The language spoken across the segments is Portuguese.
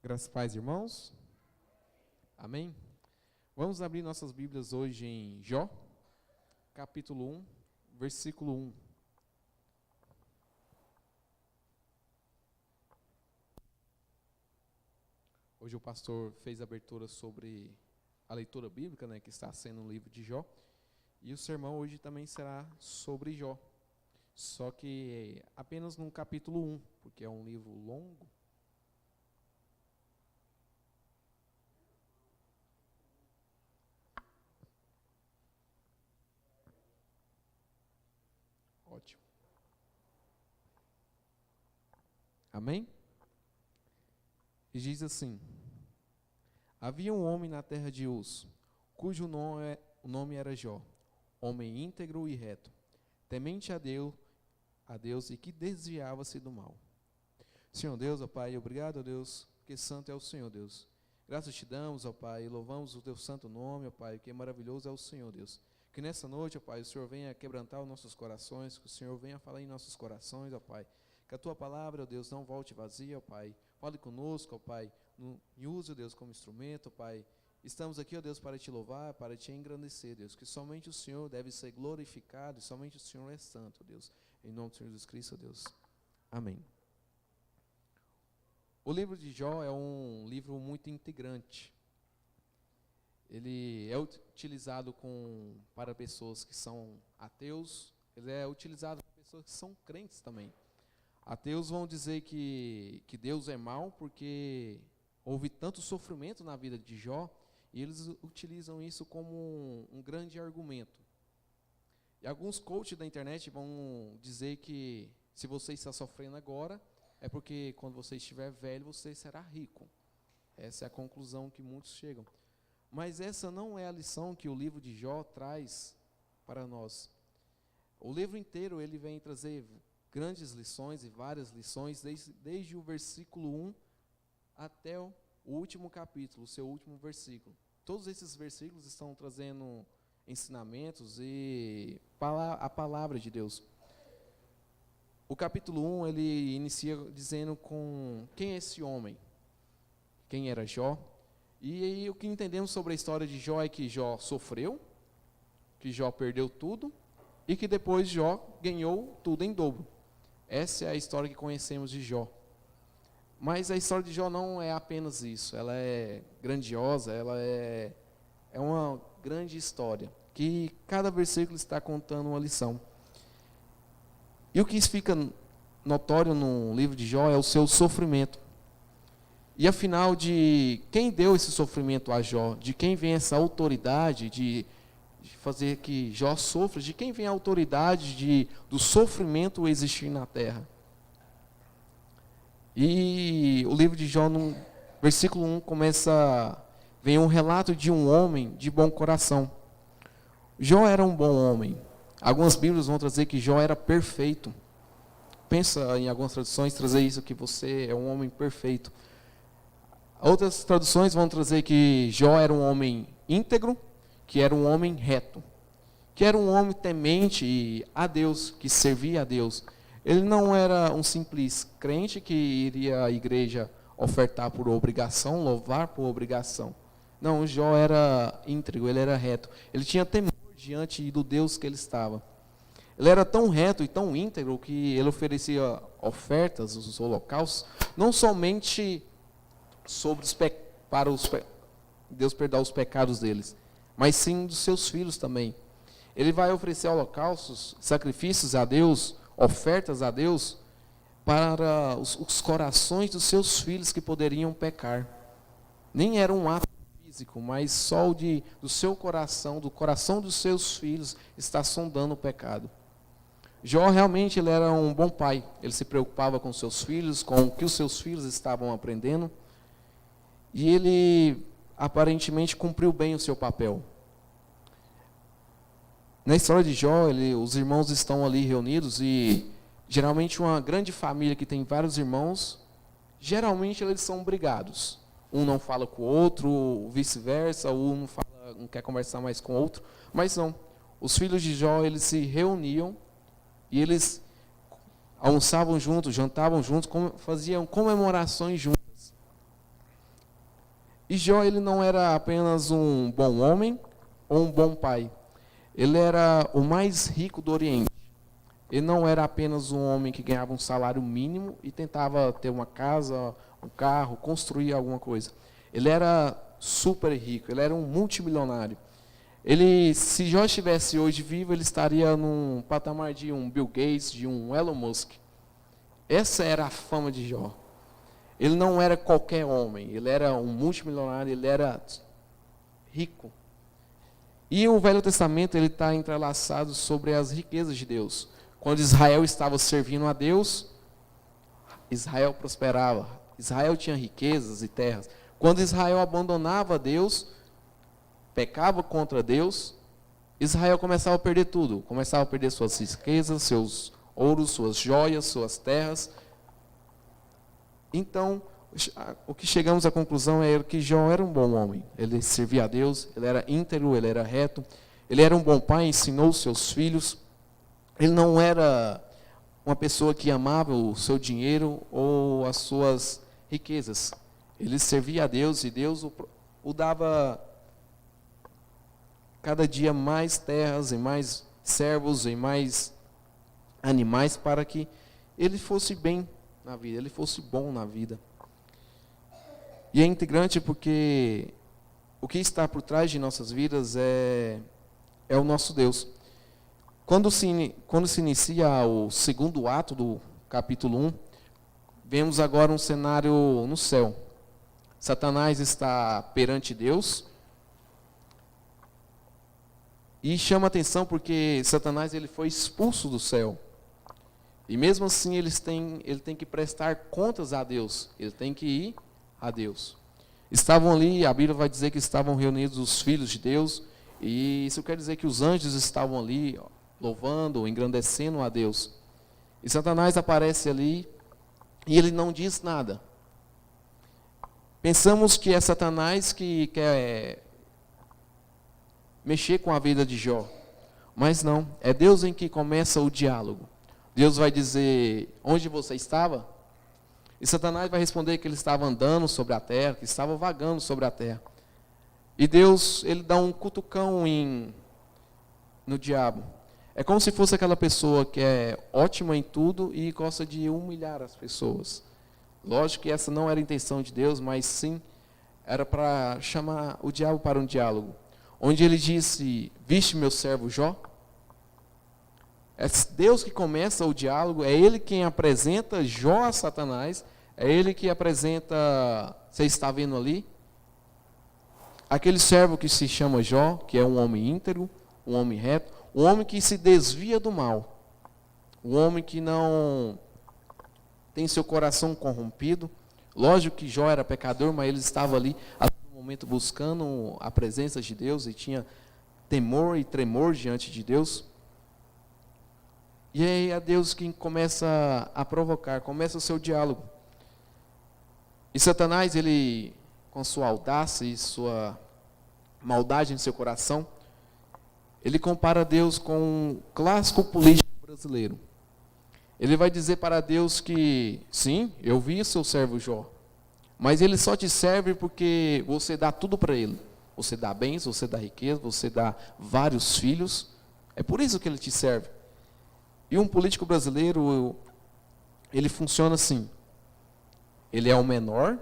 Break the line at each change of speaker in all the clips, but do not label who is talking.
Graças e paz, irmãos. Amém? Vamos abrir nossas Bíblias hoje em Jó, capítulo 1, versículo 1. Hoje o pastor fez a abertura sobre a leitura bíblica, que está sendo no livro de Jó. E o sermão hoje também será sobre Jó. Só que apenas no capítulo 1, porque é um livro longo. Ótimo. Amém? E diz assim: havia um homem na terra de Uz, cujo nome era Jó, homem íntegro e reto, temente a Deus e que desviava-se do mal. Senhor Deus, ó Pai, obrigado, ó Deus, porque santo é o Senhor, Deus. Graças te damos, ó Pai, e louvamos o teu santo nome, ó Pai, que maravilhoso é o Senhor, Deus. Que nessa noite, ó Pai, o Senhor venha quebrantar os nossos corações, que o Senhor venha falar em nossos corações, ó Pai. Que a tua palavra, ó Deus, não volte vazia, ó Pai. Fale conosco, ó Pai. Me use, ó Deus, como instrumento, ó Pai. Estamos aqui, ó Deus, para te louvar, para te engrandecer, Deus. Que somente o Senhor deve ser glorificado e somente o Senhor é santo, ó Deus. Em nome do Senhor Jesus Cristo, ó Deus. Amém. O livro de Jó é um livro muito integrante. Ele é utilizado para pessoas que são ateus, ele é utilizado para pessoas que são crentes também. Ateus vão dizer que Deus é mau porque houve tanto sofrimento na vida de Jó, e eles utilizam isso como um grande argumento. E alguns coaches da internet vão dizer que se você está sofrendo agora, é porque quando você estiver velho, você será rico. Essa é a conclusão que muitos chegam. Mas essa não é a lição que o livro de Jó traz para nós. O livro inteiro ele vem trazer grandes lições e várias lições, desde o versículo 1 até o último capítulo, o seu último versículo. Todos esses versículos estão trazendo ensinamentos e a palavra de Deus. O capítulo 1 ele inicia dizendo com quem é esse homem, quem era Jó. E aí, o que entendemos sobre a história de Jó é que Jó sofreu, que Jó perdeu tudo e que depois Jó ganhou tudo em dobro. Essa é a história que conhecemos de Jó. Mas a história de Jó não é apenas isso, ela é grandiosa, ela é uma grande história, que cada versículo está contando uma lição. E o que fica notório no livro de Jó é o seu sofrimento. E afinal, de quem deu esse sofrimento a Jó? De quem vem essa autoridade de fazer que Jó sofra? De quem vem a autoridade do sofrimento existir na terra? E o livro de Jó, no versículo 1, vem um relato de um homem de bom coração. Jó era um bom homem. Algumas Bíblias vão trazer que Jó era perfeito. Pensa em algumas traduções trazer isso, que você é um homem perfeito. Outras traduções vão trazer que Jó era um homem íntegro, que era um homem reto, que era um homem temente a Deus, que servia a Deus. Ele não era um simples crente que iria à igreja ofertar por obrigação, louvar por obrigação. Não, Jó era íntegro, ele era reto. Ele tinha temor diante do Deus que ele estava. Ele era tão reto e tão íntegro que ele oferecia ofertas, os holocaustos, não somente para Deus perdoar os pecados deles, mas sim dos seus filhos também. Ele vai oferecer holocaustos, sacrifícios a Deus, ofertas a Deus, para os corações dos seus filhos que poderiam pecar. Nem era um ato físico, mas só do seu coração, do coração dos seus filhos, está sondando o pecado. Jó realmente ele era um bom pai. Ele se preocupava com seus filhos, com o que os seus filhos estavam aprendendo. E ele aparentemente cumpriu bem o seu papel. Na história de Jó, os irmãos estão ali reunidos e geralmente uma grande família que tem vários irmãos, geralmente eles são brigados. Um não fala com o outro, vice-versa, um não quer conversar mais com o outro. Mas não, os filhos de Jó eles se reuniam e eles almoçavam juntos, jantavam juntos, faziam comemorações juntos. E Jó, ele não era apenas um bom homem ou um bom pai. Ele era o mais rico do Oriente. Ele não era apenas um homem que ganhava um salário mínimo e tentava ter uma casa, um carro, construir alguma coisa. Ele era super rico, ele era um multimilionário. Ele, se Jó estivesse hoje vivo, ele estaria num patamar de um Bill Gates, de um Elon Musk. Essa era a fama de Jó. Ele não era qualquer homem, ele era um multimilionário, ele era rico. E o Velho Testamento ele está entrelaçado sobre as riquezas de Deus. Quando Israel estava servindo a Deus, Israel prosperava. Israel tinha riquezas e terras. Quando Israel abandonava Deus, pecava contra Deus, Israel começava a perder tudo. Começava a perder suas riquezas, seus ouros, suas joias, suas terras. Então, o que chegamos à conclusão é que Jó era um bom homem. Ele servia a Deus, ele era íntegro, ele era reto. Ele era um bom pai, ensinou seus filhos. Ele não era uma pessoa que amava o seu dinheiro ou as suas riquezas. Ele servia a Deus e Deus o dava cada dia mais terras e mais servos e mais animais para que ele fosse bem na vida, ele fosse bom na vida. E é integrante porque o que está por trás de nossas vidas é o nosso Deus. Quando se inicia o segundo ato do capítulo 1, vemos agora um cenário no céu. Satanás está perante Deus. E chama atenção porque Satanás ele foi expulso do céu. E mesmo assim ele tem que prestar contas a Deus. Ele tem que ir a Deus. Estavam ali, a Bíblia vai dizer que estavam reunidos os filhos de Deus. E isso quer dizer que os anjos estavam ali, louvando, engrandecendo a Deus. E Satanás aparece ali e ele não diz nada. Pensamos que é Satanás que quer mexer com a vida de Jó. Mas não, é Deus em que começa o diálogo. Deus vai dizer, onde você estava? E Satanás vai responder que ele estava andando sobre a terra, que estava vagando sobre a terra. E Deus, ele dá um cutucão no diabo. É como se fosse aquela pessoa que é ótima em tudo e gosta de humilhar as pessoas. Lógico que essa não era a intenção de Deus, mas sim, era para chamar o diabo para um diálogo. Onde ele disse, viste meu servo Jó? É Deus que começa o diálogo, é Ele quem apresenta Jó a Satanás, é Ele que apresenta, você está vendo ali? Aquele servo que se chama Jó, que é um homem íntegro, um homem reto, um homem que se desvia do mal, um homem que não tem seu coração corrompido. Lógico que Jó era pecador, mas ele estava ali a todo momento buscando a presença de Deus e tinha temor e tremor diante de Deus. E aí é Deus quem começa a provocar, começa o seu diálogo. E Satanás, ele, com sua audácia e sua maldade em seu coração, ele compara Deus com um clássico político brasileiro. Ele vai dizer para Deus que, sim, eu vi o seu servo Jó, mas ele só te serve porque você dá tudo para ele. Você dá bens, você dá riqueza, você dá vários filhos. É por isso que ele te serve. E um político brasileiro, ele funciona assim. Ele é o menor,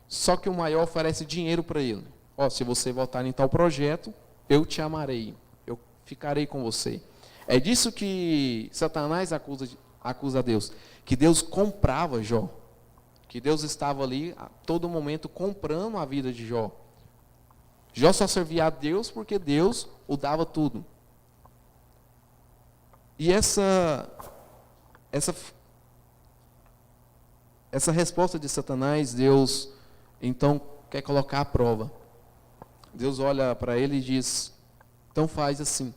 só que o maior oferece dinheiro para ele. Ó, se você votar em tal projeto, eu te amarei, eu ficarei com você. É disso que Satanás acusa Deus, que Deus comprava Jó, que Deus estava ali a todo momento comprando a vida de Jó. Jó só servia a Deus porque Deus o dava tudo. E essa resposta de Satanás, Deus então quer colocar à prova. Deus olha para ele e diz, então faz assim,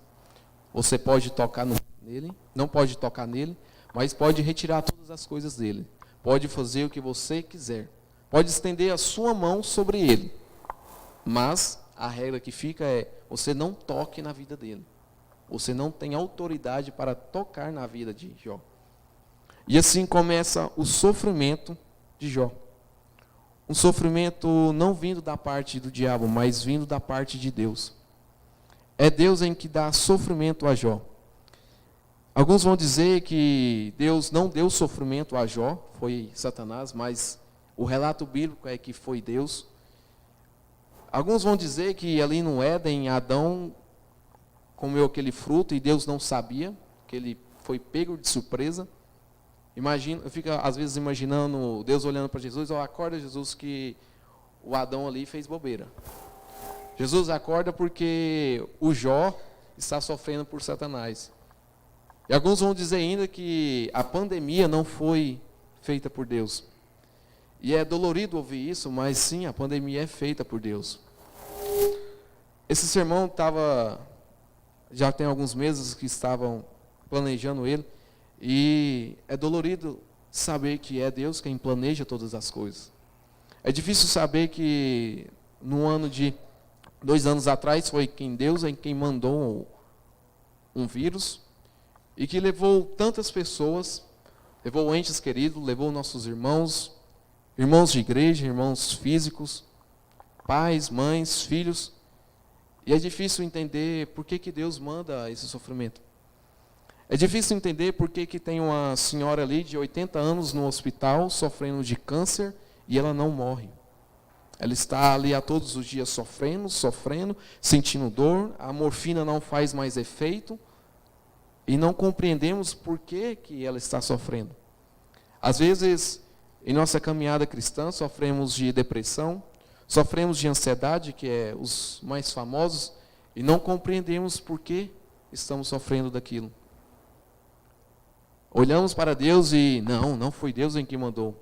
você pode tocar nele, não pode tocar nele, mas pode retirar todas as coisas dele, pode fazer o que você quiser, pode estender a sua mão sobre ele, mas a regra que fica é, você não toque na vida dele. Você não tem autoridade para tocar na vida de Jó. E assim começa o sofrimento de Jó. um sofrimento não vindo da parte do diabo, mas vindo da parte de Deus. É Deus em que dá sofrimento a Jó. Alguns vão dizer que Deus não deu sofrimento a Jó, foi Satanás, mas o relato bíblico é que foi Deus. Alguns vão dizer que ali no Éden, Adão comeu aquele fruto e Deus não sabia, que ele foi pego de surpresa. Eu fico às vezes imaginando Deus olhando para Jesus, acorda Jesus que o Adão ali fez bobeira. Jesus acorda porque o Jó está sofrendo por Satanás. E alguns vão dizer ainda que a pandemia não foi feita por Deus. E é dolorido ouvir isso, mas sim, a pandemia é feita por Deus. Esse sermão já tem alguns meses que estavam planejando ele, e é dolorido saber que é Deus quem planeja todas as coisas. É difícil saber que no ano de 2 anos atrás foi Deus quem mandou um vírus, e que levou tantas pessoas, levou entes queridos, levou nossos irmãos de igreja, irmãos físicos, pais, mães, filhos. E é difícil entender por que Deus manda esse sofrimento. É difícil entender por que tem uma senhora ali de 80 anos no hospital, sofrendo de câncer, e ela não morre. Ela está ali a todos os dias sofrendo, sentindo dor, a morfina não faz mais efeito, e não compreendemos por que ela está sofrendo. Às vezes, em nossa caminhada cristã, sofremos de depressão, sofremos de ansiedade, que é os mais famosos, e não compreendemos por que estamos sofrendo daquilo. Olhamos para Deus e, não foi Deus em que mandou.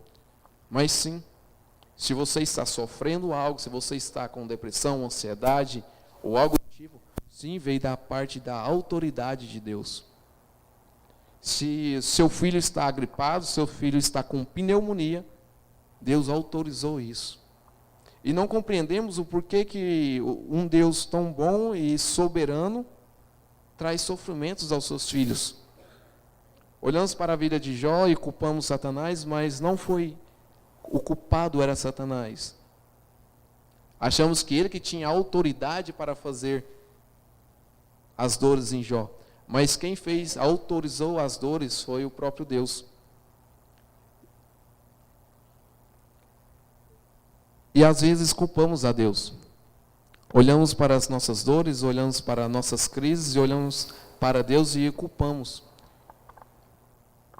Mas sim, se você está sofrendo algo, se você está com depressão, ansiedade, ou algo do tipo, sim, veio da parte da autoridade de Deus. Se seu filho está gripado, seu filho está com pneumonia, Deus autorizou isso. E não compreendemos o porquê que um Deus tão bom e soberano traz sofrimentos aos seus filhos. Olhamos para a vida de Jó e culpamos Satanás, mas não foi o culpado, era Satanás. Achamos que ele que tinha autoridade para fazer as dores em Jó. Mas quem autorizou as dores foi o próprio Deus. E às vezes culpamos a Deus. Olhamos para as nossas dores, olhamos para nossas crises, e olhamos para Deus e culpamos.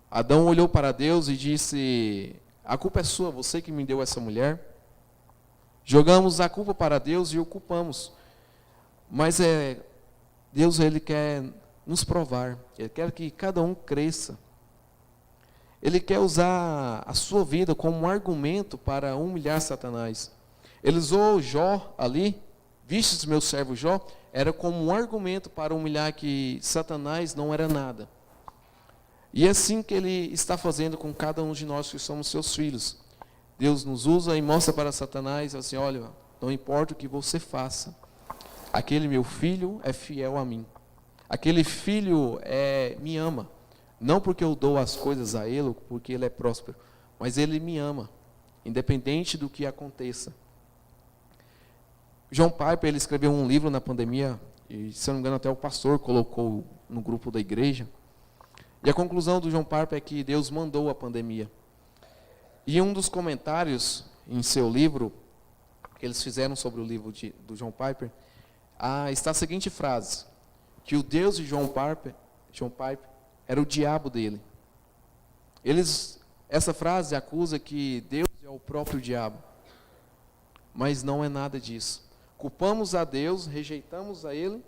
Adão olhou para Deus e disse: a culpa é sua, você que me deu essa mulher. Jogamos a culpa para Deus e o culpamos. Mas Deus, Ele quer nos provar, Ele quer que cada um cresça. Ele quer usar a sua vida como um argumento para humilhar Satanás. Ele usou Jó ali, vistes meu servo Jó, era como um argumento para humilhar que Satanás não era nada. E é assim que Ele está fazendo com cada um de nós que somos seus filhos. Deus nos usa e mostra para Satanás, assim, olha, não importa o que você faça, aquele meu filho é fiel a mim. Aquele filho me ama, não porque eu dou as coisas a ele, porque ele é próspero, mas ele me ama, independente do que aconteça. John Piper, ele escreveu um livro na pandemia, e se eu não me engano até o pastor colocou no grupo da igreja, e a conclusão do John Piper é que Deus mandou a pandemia. E um dos comentários em seu livro, que eles fizeram sobre o livro do John Piper, está a seguinte frase: que o Deus de John Piper era o diabo dele. Essa frase acusa que Deus é o próprio diabo. Mas não é nada disso. Culpamos a Deus, rejeitamos a Ele,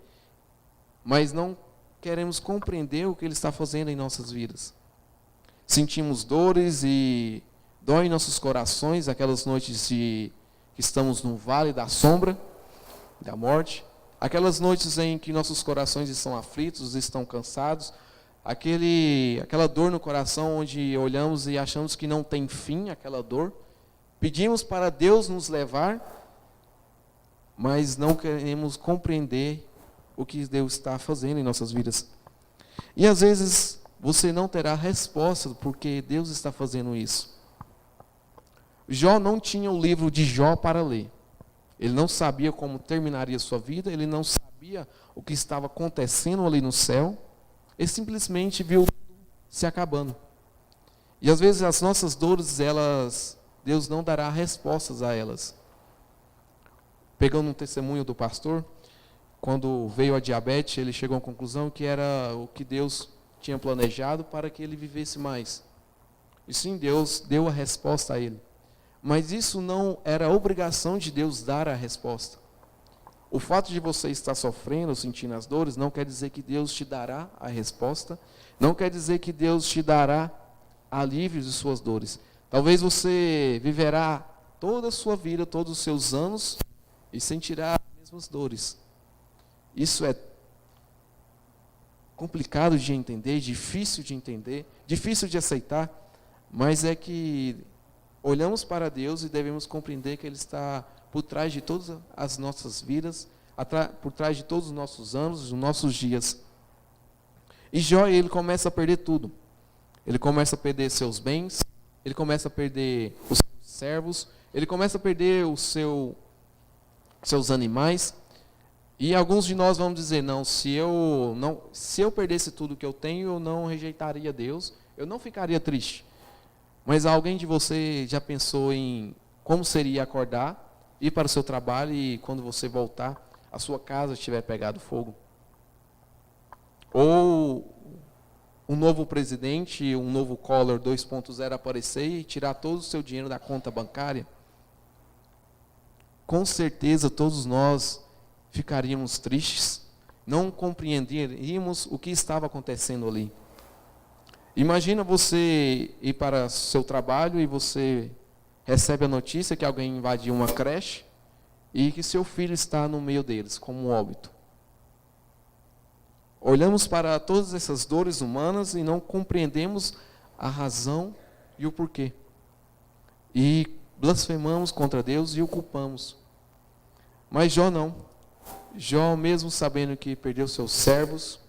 mas não queremos compreender o que Ele está fazendo em nossas vidas. Sentimos dores e dói em nossos corações, aquelas noites que estamos no vale da sombra, da morte. Aquelas noites em que nossos corações estão aflitos, estão cansados, aquela dor no coração onde olhamos e achamos que não tem fim, aquela dor. Pedimos para Deus nos levar, mas não queremos compreender o que Deus está fazendo em nossas vidas. E às vezes você não terá resposta porque Deus está fazendo isso. Jó não tinha o livro de Jó para ler. Ele não sabia como terminaria sua vida, ele não sabia o que estava acontecendo ali no céu. Ele simplesmente viu tudo se acabando. E às vezes as nossas dores, Deus não dará respostas a elas. Pegando um testemunho do pastor, quando veio a diabetes, ele chegou à conclusão que era o que Deus tinha planejado para que ele vivesse mais. E sim, Deus deu a resposta a ele. Mas isso não era obrigação de Deus dar a resposta. O fato de você estar sofrendo, sentindo as dores, não quer dizer que Deus te dará a resposta, não quer dizer que Deus te dará alívio de suas dores. Talvez você viverá toda a sua vida, todos os seus anos, e sentirá as mesmas dores. Isso é complicado de entender, difícil de aceitar, mas é que olhamos para Deus e devemos compreender que Ele está por trás de todas as nossas vidas, por trás de todos os nossos anos, os nossos dias. E Jó, ele começa a perder tudo. Ele começa a perder seus bens, ele começa a perder os seus servos, ele começa a perder seus animais. E alguns de nós vamos dizer, se eu perdesse tudo que eu tenho, eu não rejeitaria Deus, eu não ficaria triste. Mas alguém de você já pensou em como seria acordar, ir para o seu trabalho e quando você voltar, a sua casa tiver pegado fogo? Ou um novo presidente, um novo Collor 2.0 aparecer e tirar todo o seu dinheiro da conta bancária? Com certeza todos nós ficaríamos tristes, não compreenderíamos o que estava acontecendo ali. Imagina você ir para o seu trabalho e você recebe a notícia que alguém invadiu uma creche e que seu filho está no meio deles, como um óbito. Olhamos para todas essas dores humanas e não compreendemos a razão e o porquê. E blasfemamos contra Deus e o culpamos. Mas Jó não. Jó, mesmo sabendo que perdeu seus servos,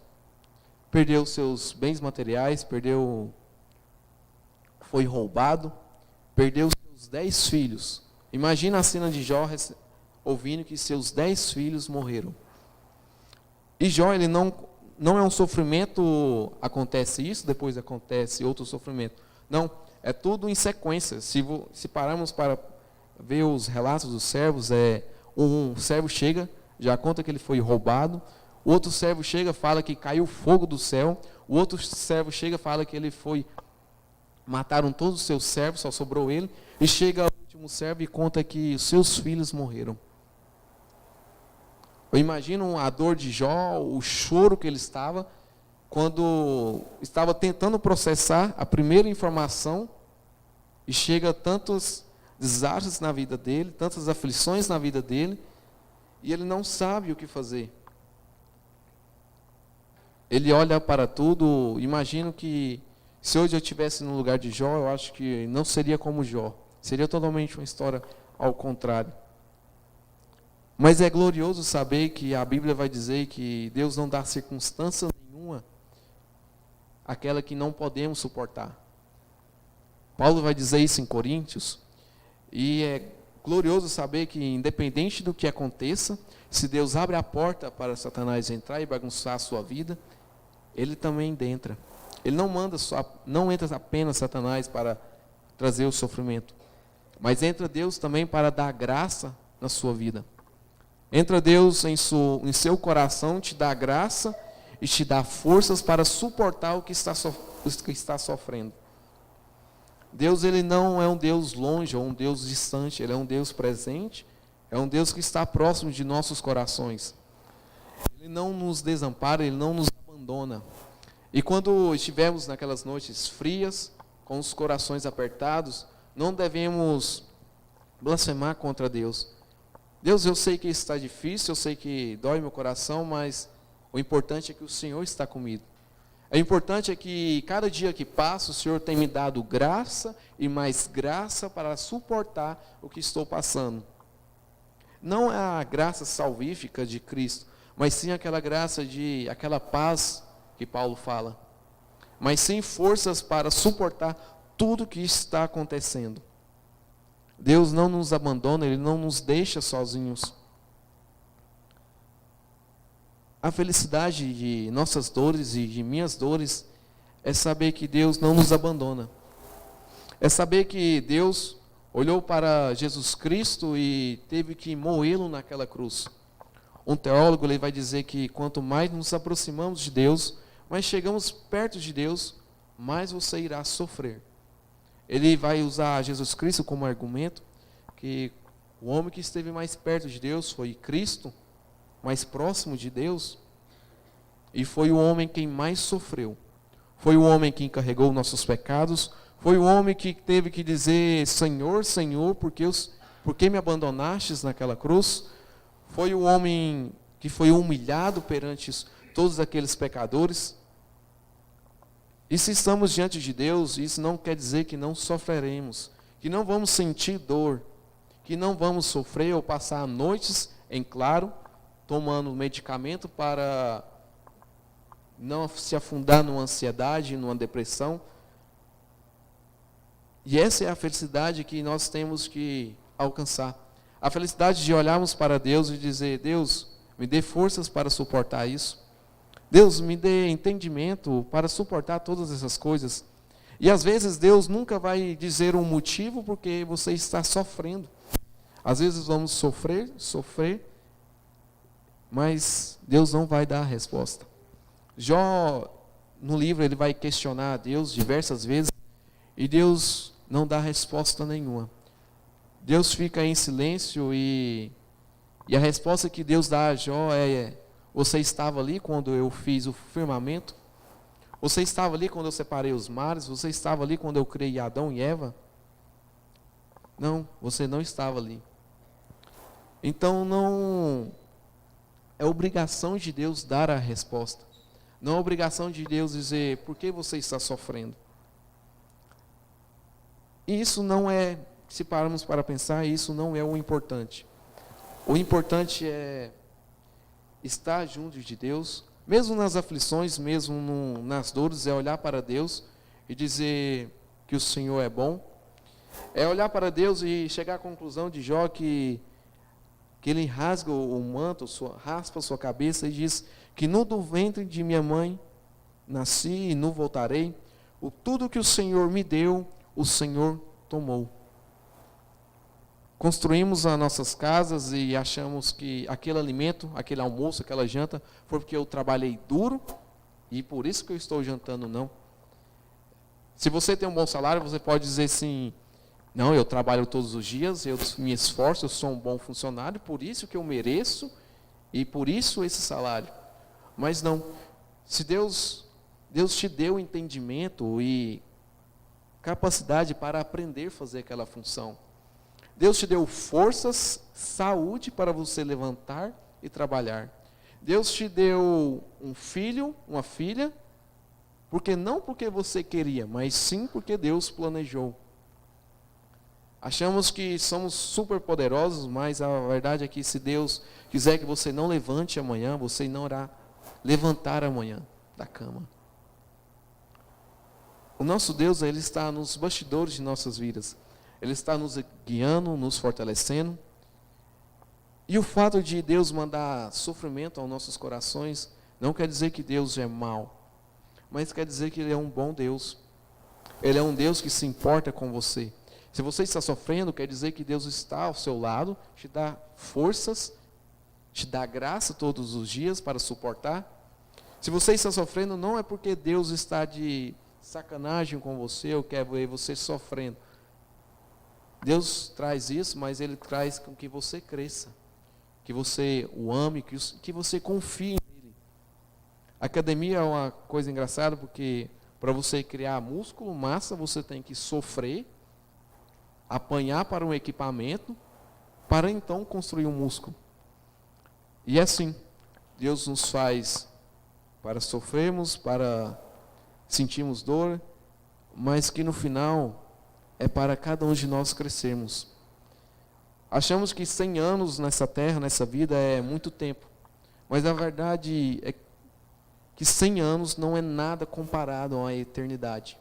perdeu seus bens materiais, foi roubado, perdeu seus 10 filhos. Imagina a cena de Jó ouvindo que seus 10 filhos morreram. E Jó, ele não é um sofrimento, acontece isso, depois acontece outro sofrimento. Não, é tudo em sequência. Se pararmos para ver os relatos dos servos, um servo chega, já conta que ele foi roubado. O outro servo chega, fala que caiu fogo do céu. O outro servo chega, fala que mataram todos os seus servos, só sobrou ele. E chega o último servo e conta que os seus filhos morreram. Eu imagino a dor de Jó, o choro que ele estava, quando estava tentando processar a primeira informação, e chega tantos desastres na vida dele, tantas aflições na vida dele, e ele não sabe o que fazer. Ele olha para tudo, imagino que se hoje eu estivesse no lugar de Jó, eu acho que não seria como Jó. Seria totalmente uma história ao contrário. Mas é glorioso saber que a Bíblia vai dizer que Deus não dá circunstância nenhuma àquela que não podemos suportar. Paulo vai dizer isso em Coríntios, e é glorioso saber que independente do que aconteça, se Deus abre a porta para Satanás entrar e bagunçar a sua vida, ele também entra. Ele não entra apenas Satanás para trazer o sofrimento, mas entra Deus também para dar graça na sua vida. Entra Deus em seu coração, te dá graça e te dá forças para suportar o que está sofrendo. Deus, ele não é um Deus longe ou um Deus distante, ele é um Deus presente, é um Deus que está próximo de nossos corações. Ele não nos desampara, ele não nos abandona. E quando estivermos naquelas noites frias, com os corações apertados, não devemos blasfemar contra Deus. Deus, eu sei que isso está difícil, eu sei que dói meu coração, mas o importante é que o Senhor está comigo. O importante é que cada dia que passa, o Senhor tem me dado graça e mais graça para suportar o que estou passando. Não é a graça salvífica de Cristo, mas sim aquela aquela paz que Paulo fala. Mas sim forças para suportar tudo que está acontecendo. Deus não nos abandona, Ele não nos deixa sozinhos. A felicidade de nossas dores e de minhas dores é saber que Deus não nos abandona. É saber que Deus olhou para Jesus Cristo e teve que moê-lo naquela cruz. Um teólogo ele vai dizer que quanto mais nos aproximamos de Deus, mais chegamos perto de Deus, mais você irá sofrer. Ele vai usar Jesus Cristo como argumento que o homem que esteve mais perto de Deus foi Cristo, mais próximo de Deus, e foi o homem quem mais sofreu. Foi o homem que carregou nossos pecados, foi o homem que teve que dizer, Senhor, Senhor, por que me abandonastes naquela cruz? Foi o homem que foi humilhado perante todos aqueles pecadores. E se estamos diante de Deus, isso não quer dizer que não sofreremos, que não vamos sentir dor, que não vamos sofrer ou passar noites em claro, tomando medicamento para não se afundar numa ansiedade, numa depressão. E essa é a felicidade que nós temos que alcançar. A felicidade de olharmos para Deus e dizer, Deus, me dê forças para suportar isso. Deus, me dê entendimento para suportar todas essas coisas. E às vezes Deus nunca vai dizer um motivo porque você está sofrendo. Às vezes vamos sofrer, mas Deus não vai dar a resposta. Jó, no livro, ele vai questionar a Deus diversas vezes e Deus não dá resposta nenhuma. Deus fica em silêncio e a resposta que Deus dá a Jó é: você estava ali quando eu fiz o firmamento? Você estava ali quando eu separei os mares? Você estava ali quando eu criei Adão e Eva? Não, você não estava ali. Então não é obrigação de Deus dar a resposta. Não é obrigação de Deus dizer, por que você está sofrendo? E isso não é, se pararmos para pensar, isso não é o importante. O importante é estar junto de Deus, mesmo nas aflições, mesmo nas dores, é olhar para Deus e dizer que o Senhor é bom. É olhar para Deus e chegar à conclusão de Jó que ele rasga o manto, raspa a sua cabeça e diz que no do ventre de minha mãe nasci e não voltarei. Tudo que o Senhor me deu, o Senhor tomou. Construímos as nossas casas e achamos que aquele alimento, aquele almoço, aquela janta, foi porque eu trabalhei duro e por isso que eu estou jantando, não. Se você tem um bom salário, você pode dizer assim, não, eu trabalho todos os dias, eu me esforço, eu sou um bom funcionário, por isso que eu mereço e por isso esse salário. Mas não, se Deus te deu entendimento e capacidade para aprender a fazer aquela função. Deus te deu forças, saúde para você levantar e trabalhar. Deus te deu um filho, uma filha, não porque você queria, mas sim porque Deus planejou. Achamos que somos super poderosos, mas a verdade é que se Deus quiser que você não levante amanhã, você não irá levantar amanhã da cama. O nosso Deus, Ele está nos bastidores de nossas vidas. Ele está nos guiando, nos fortalecendo. E o fato de Deus mandar sofrimento aos nossos corações não quer dizer que Deus é mau, mas quer dizer que Ele é um bom Deus. Ele é um Deus que se importa com você. Se você está sofrendo, quer dizer que Deus está ao seu lado, te dá forças, te dá graça todos os dias para suportar. Se você está sofrendo, não é porque Deus está de sacanagem com você ou quer ver você sofrendo. Deus traz isso, mas Ele traz com que você cresça, que você o ame, que você confie nele. A academia é uma coisa engraçada, porque para você criar músculo, massa, você tem que sofrer, apanhar para um equipamento, para então construir um músculo. E assim, Deus nos faz para sofrermos, para sentirmos dor, mas que no final é para cada um de nós crescermos. Achamos que 100 anos nessa terra, nessa vida, é muito tempo. Mas a verdade é que 100 anos não é nada comparado à eternidade.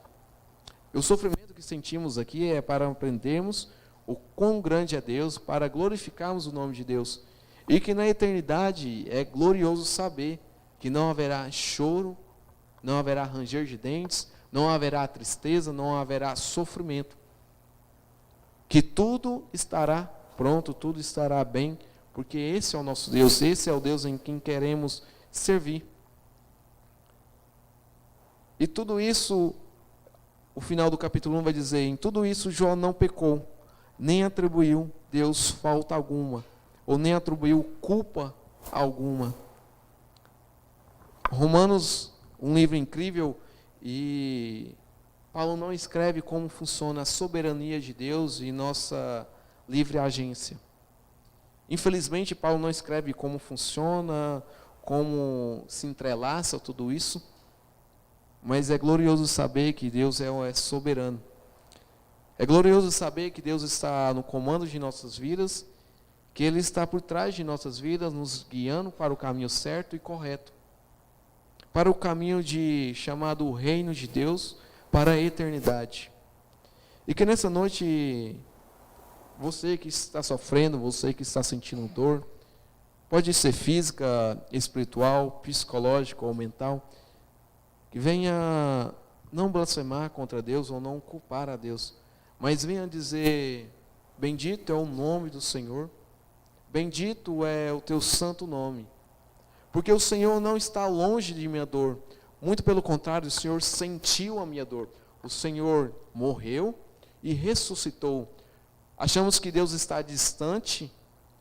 O sofrimento que sentimos aqui é para aprendermos o quão grande é Deus, para glorificarmos o nome de Deus. E que na eternidade é glorioso saber que não haverá choro, não haverá ranger de dentes, não haverá tristeza, não haverá sofrimento. Que tudo estará pronto, tudo estará bem, porque esse é o nosso Deus, esse é o Deus em quem queremos servir. E tudo isso, o final do capítulo 1 vai dizer, em tudo isso Jó não pecou, nem atribuiu Deus falta alguma, ou nem atribuiu culpa alguma. Romanos, um livro incrível, e Paulo não escreve como funciona a soberania de Deus e nossa livre agência. Infelizmente, Paulo não escreve como funciona, como se entrelaça tudo isso, mas é glorioso saber que Deus é soberano. É glorioso saber que Deus está no comando de nossas vidas, que Ele está por trás de nossas vidas, nos guiando para o caminho certo e correto. Para o caminho chamado Reino de Deus, para a eternidade. E que nessa noite, você que está sofrendo, você que está sentindo dor, pode ser física, espiritual, psicológica ou mental, que venha não blasfemar contra Deus ou não culpar a Deus, mas venha dizer, bendito é o nome do Senhor, bendito é o teu santo nome, porque o Senhor não está longe de minha dor, muito pelo contrário, o Senhor sentiu a minha dor, o Senhor morreu e ressuscitou. Achamos que Deus está distante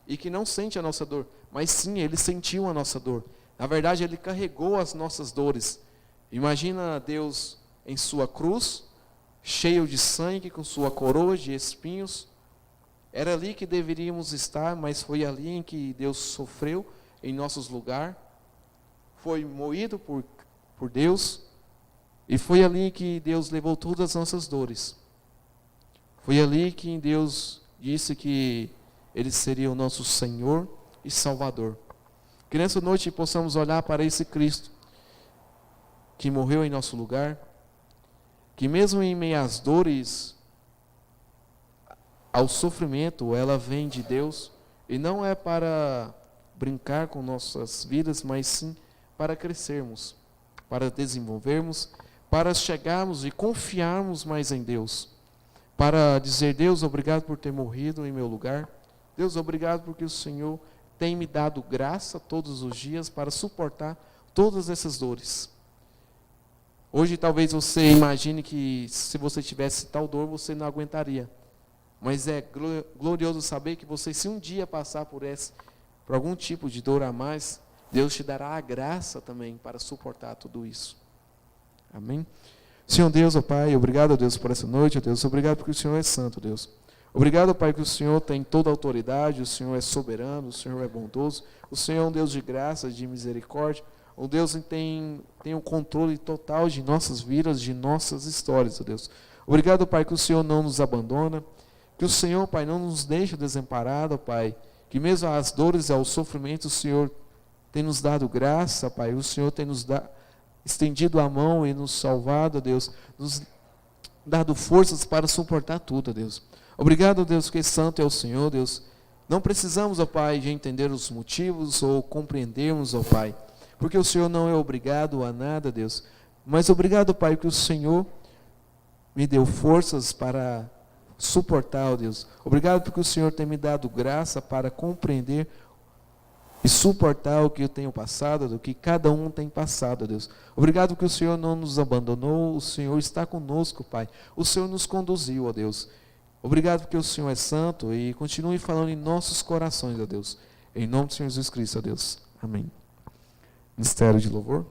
e que não sente a nossa dor, mas sim, Ele sentiu a nossa dor. Na verdade, Ele carregou as nossas dores. Imagina Deus em sua cruz, cheio de sangue, com sua coroa de espinhos. Era ali que deveríamos estar, mas foi ali em que Deus sofreu em nossos lugares. Foi moído por Deus, e foi ali que Deus levou todas as nossas dores. Foi ali que Deus disse que Ele seria o nosso Senhor e Salvador. Que nessa noite possamos olhar para esse Cristo, que morreu em nosso lugar, que mesmo em meio às dores, ao sofrimento, ela vem de Deus, e não é para brincar com nossas vidas, mas sim para crescermos, para desenvolvermos, para chegarmos e confiarmos mais em Deus, para dizer, Deus, obrigado por ter morrido em meu lugar, Deus, obrigado porque o Senhor tem me dado graça todos os dias para suportar todas essas dores. Hoje talvez você imagine que se você tivesse tal dor, você não aguentaria, mas é glorioso saber que você, se um dia passar por algum tipo de dor a mais, Deus te dará a graça também para suportar tudo isso. Amém? Senhor Deus, ó Pai, obrigado, Deus, por essa noite, ó Deus, obrigado porque o Senhor é santo, Deus. Obrigado, Pai, que o Senhor tem toda a autoridade, o Senhor é soberano, o Senhor é bondoso, o Senhor é um Deus de graça, de misericórdia, um Deus que tem o controle total de nossas vidas, de nossas histórias, ó Deus. Obrigado, Pai, que o Senhor não nos abandona, que o Senhor, Pai, não nos deixa desamparados, Pai, que mesmo às dores e aos sofrimentos, o Senhor tem nos dado graça, Pai, o Senhor tem nos estendido a mão e nos salvado, Deus, nos dado forças para suportar tudo, Deus. Obrigado, Deus, que santo é o Senhor, Deus. Não precisamos, ó Pai, de entender os motivos ou compreendermos, ó Pai, porque o Senhor não é obrigado a nada, Deus. Mas obrigado, Pai, que o Senhor me deu forças para suportar, ó Deus. Obrigado porque o Senhor tem me dado graça para compreender e suportar o que eu tenho passado, do que cada um tem passado, Deus. Obrigado que o Senhor não nos abandonou, o Senhor está conosco, Pai. O Senhor nos conduziu, ó Deus. Obrigado porque o Senhor é santo e continue falando em nossos corações, ó Deus. Em nome do Senhor Jesus Cristo, ó Deus. Amém. Ministério de louvor.